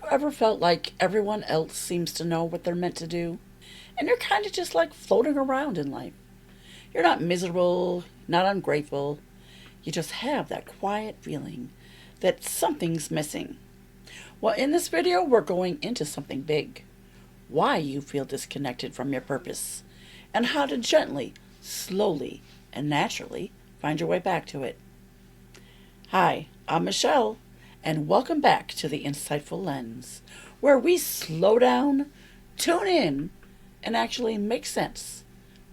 Ever felt like everyone else seems to know what they're meant to do? And you're kind of just like floating around in life. You're not miserable, not ungrateful. You just have that quiet feeling that something's missing. Well, in this video, we're going into something big: why you feel disconnected from your purpose, and how to gently, slowly, and naturally find your way back to it. Hi, I'm Michelle, and welcome back to the Insightful Lens, where we slow down, tune in, and actually make sense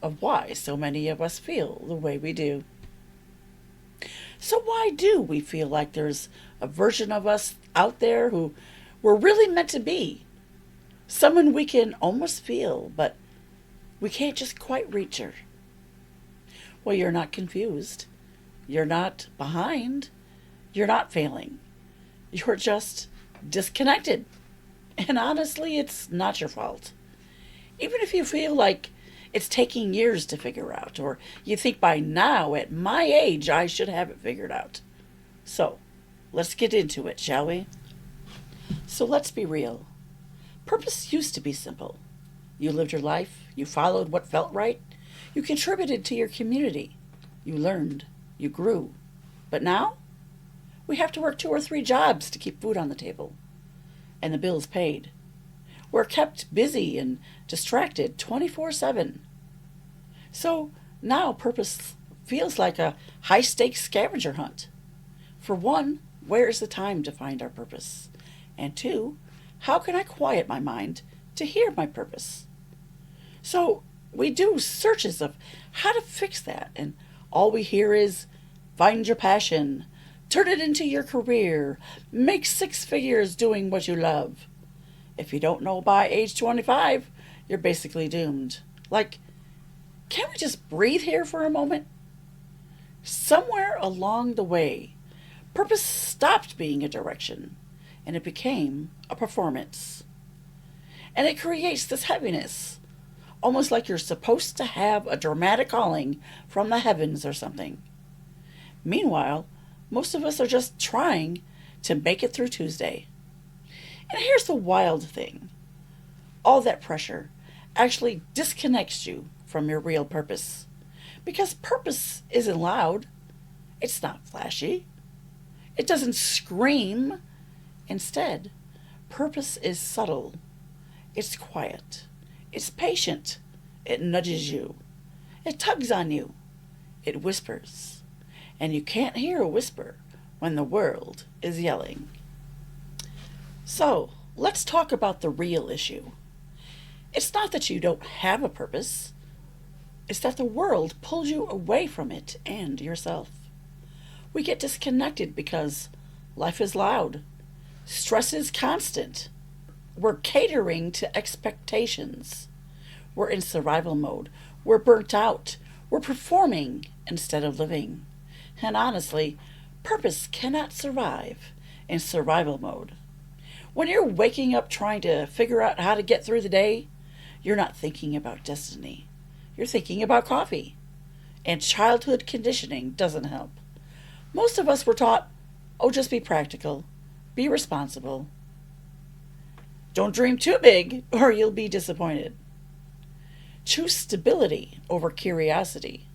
of why so many of us feel the way we do. So, why do we feel like there's a version of us out there who we're really meant to be? Someone we can almost feel, but we can't just quite reach her. Well, you're not confused. You're not behind. You're not failing. You're just disconnected. And honestly, it's not your fault. Even if you feel like it's taking years to figure out, or you think by now, at my age, I should have it figured out. So, let's get into it, shall we? So, let's be real. Purpose used to be simple. You lived your life, you followed what felt right, you contributed to your community, you learned, you grew. But now, we have to work 2 or 3 jobs to keep food on the table, and the bills paid. We're kept busy and distracted 24/7. So now purpose feels like a high stakes scavenger hunt. For one, where is the time to find our purpose? And two, how can I quiet my mind to hear my purpose? So we do searches of how to fix that, and all we hear is find your passion, turn it into your career, make 6 figures doing what you love. If you don't know by age 25, you're basically doomed. Like, can't we just breathe here for a moment? Somewhere along the way, purpose stopped being a direction and it became a performance. And it creates this heaviness, almost like you're supposed to have a dramatic calling from the heavens or something. Meanwhile, most of us are just trying to make it through Tuesday. And here's the wild thing: all that pressure actually disconnects you from your real purpose. Because purpose isn't loud, it's not flashy, it doesn't scream. Instead, purpose is subtle, it's quiet, it's patient, it nudges you, it tugs on you, it whispers. And you can't hear a whisper when the world is yelling. So, let's talk about the real issue. It's not that you don't have a purpose, it's that the world pulls you away from it and yourself. We get disconnected because life is loud, stress is constant, we're catering to expectations, we're in survival mode, we're burnt out, we're performing instead of living. And honestly, purpose cannot survive in survival mode. When you're waking up trying to figure out how to get through the day, you're not thinking about destiny. You're thinking about coffee. And childhood conditioning doesn't help. Most of us were taught, oh, just be practical, be responsible. Don't dream too big or you'll be disappointed. Choose stability over curiosity.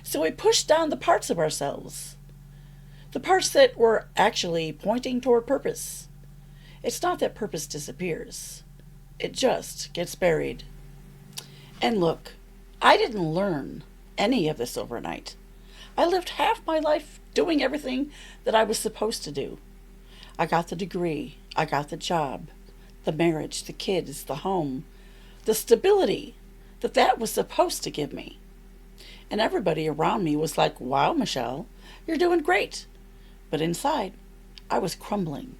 So we push down the parts of ourselves, the parts that were actually pointing toward purpose. It's not that purpose disappears, it just gets buried. And look, I didn't learn any of this overnight. I lived half my life doing everything that I was supposed to do. I got the degree, I got the job, the marriage, the kids, the home, the stability that was supposed to give me. And everybody around me was like, wow, Michelle, you're doing great. But inside, I was crumbling.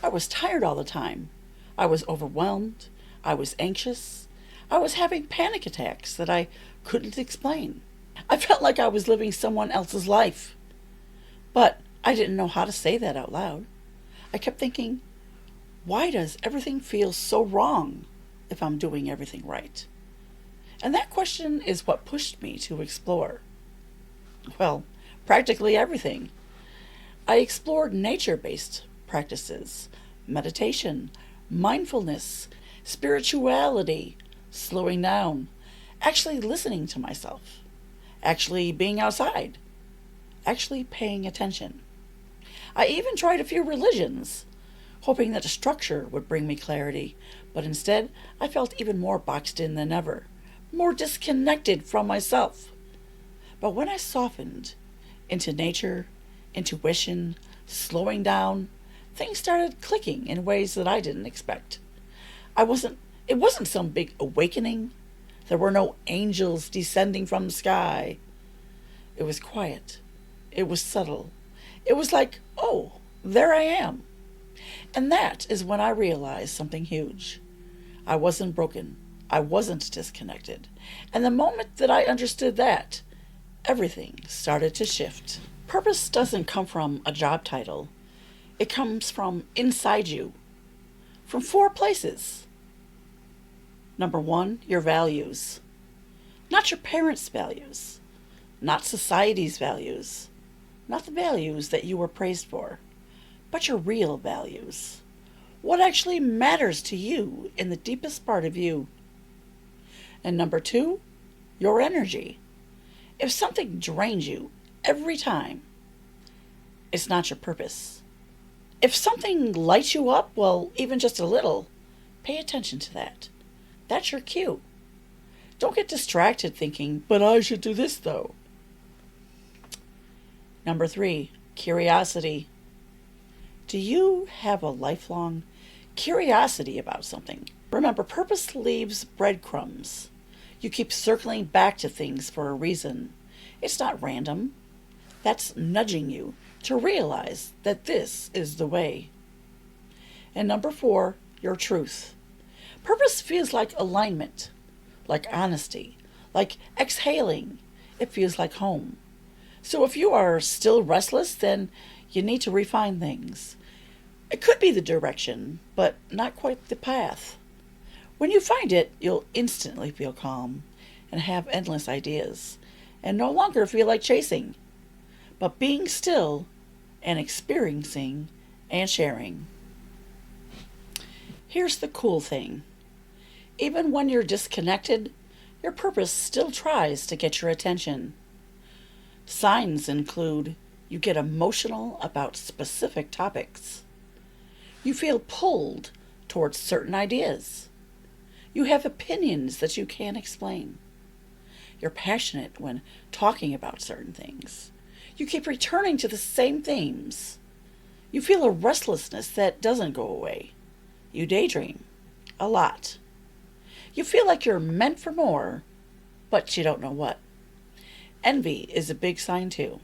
I was tired all the time. I was overwhelmed. I was anxious. I was having panic attacks that I couldn't explain. I felt like I was living someone else's life. But I didn't know how to say that out loud. I kept thinking, why does everything feel so wrong if I'm doing everything right? And that question is what pushed me to explore, well, practically everything. I explored nature-based practices, meditation, mindfulness, spirituality, slowing down, actually listening to myself, actually being outside, actually paying attention. I even tried a few religions, hoping that a structure would bring me clarity, but instead I felt even more boxed in than ever, more disconnected from myself. But when I softened into nature, intuition, slowing down, things started clicking in ways that I didn't expect. It wasn't some big awakening. There were no angels descending from the sky. It was quiet. It was subtle. It was like, oh, there I am. And that is when I realized something huge. I wasn't broken. I wasn't disconnected. And the moment that I understood that, everything started to shift. Purpose doesn't come from a job title. It comes from inside you, from 4 places. Number 1, your values. Not your parents' values, not society's values, not the values that you were praised for, but your real values. What actually matters to you in the deepest part of you. And number 2, your energy. If something drains you every time, it's not your purpose. If something lights you up, well, even just a little, pay attention to that. That's your cue. Don't get distracted thinking, but I should do this though. Number 3, curiosity. Do you have a lifelong curiosity about something? Remember, purpose leaves breadcrumbs. You keep circling back to things for a reason. It's not random. That's nudging you to realize that this is the way. And number 4, your truth. Purpose feels like alignment, like honesty, like exhaling. It feels like home. So if you are still restless, then you need to refine things. It could be the direction, but not quite the path. When you find it, you'll instantly feel calm and have endless ideas and no longer feel like chasing, but being still and experiencing and sharing. Here's the cool thing. Even when you're disconnected, your purpose still tries to get your attention. Signs include you get emotional about specific topics. You feel pulled towards certain ideas. You have opinions that you can't explain. You're passionate when talking about certain things. You keep returning to the same themes. You feel a restlessness that doesn't go away. You daydream a lot. You feel like you're meant for more, but you don't know what. Envy is a big sign too.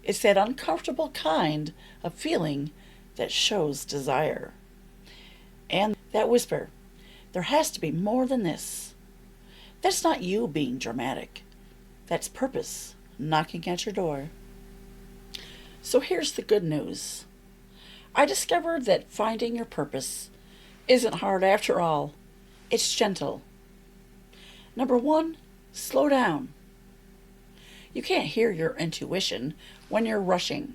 It's that uncomfortable kind of feeling that shows desire. And that whisper, there has to be more than this. That's not you being dramatic. That's purpose knocking at your door. So here's the good news. I discovered that finding your purpose isn't hard after all. It's gentle. Number 1, slow down. You can't hear your intuition when you're rushing.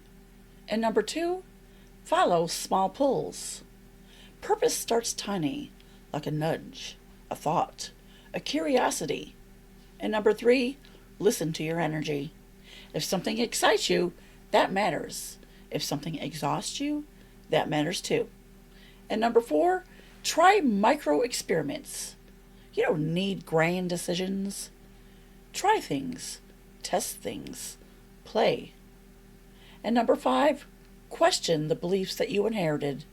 And number 2, follow small pulls. Purpose starts tiny, like a nudge, a thought, a curiosity. And number 3, listen to your energy. If something excites you, that matters. If something exhausts you, that matters too. And number 4, try micro experiments. You don't need grand decisions. Try things, test things, play. And number 5, question the beliefs that you inherited.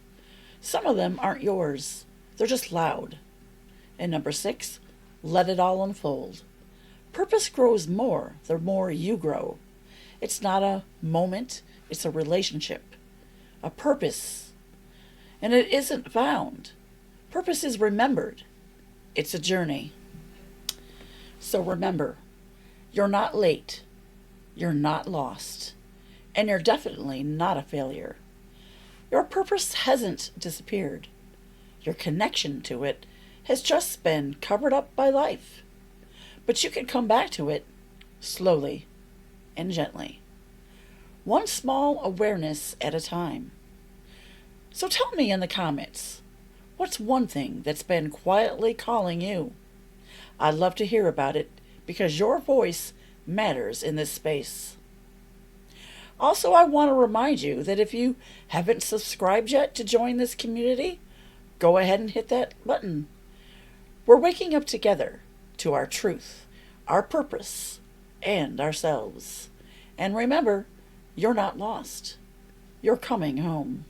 Some of them aren't yours. They're just loud. And number 6, let it all unfold. Purpose grows more the more you grow. It's not a moment, it's a relationship, a purpose. And it isn't found. Purpose is remembered. It's a journey. So remember, you're not late, you're not lost, and you're definitely not a failure. Your purpose hasn't disappeared. Your connection to it has just been covered up by life. But you can come back to it slowly and gently, one small awareness at a time. So tell me in the comments, what's one thing that's been quietly calling you? I'd love to hear about it because your voice matters in this space. Also, I want to remind you that if you haven't subscribed yet to join this community, go ahead and hit that button. We're waking up together to our truth, our purpose, and ourselves. And remember, you're not lost. You're coming home.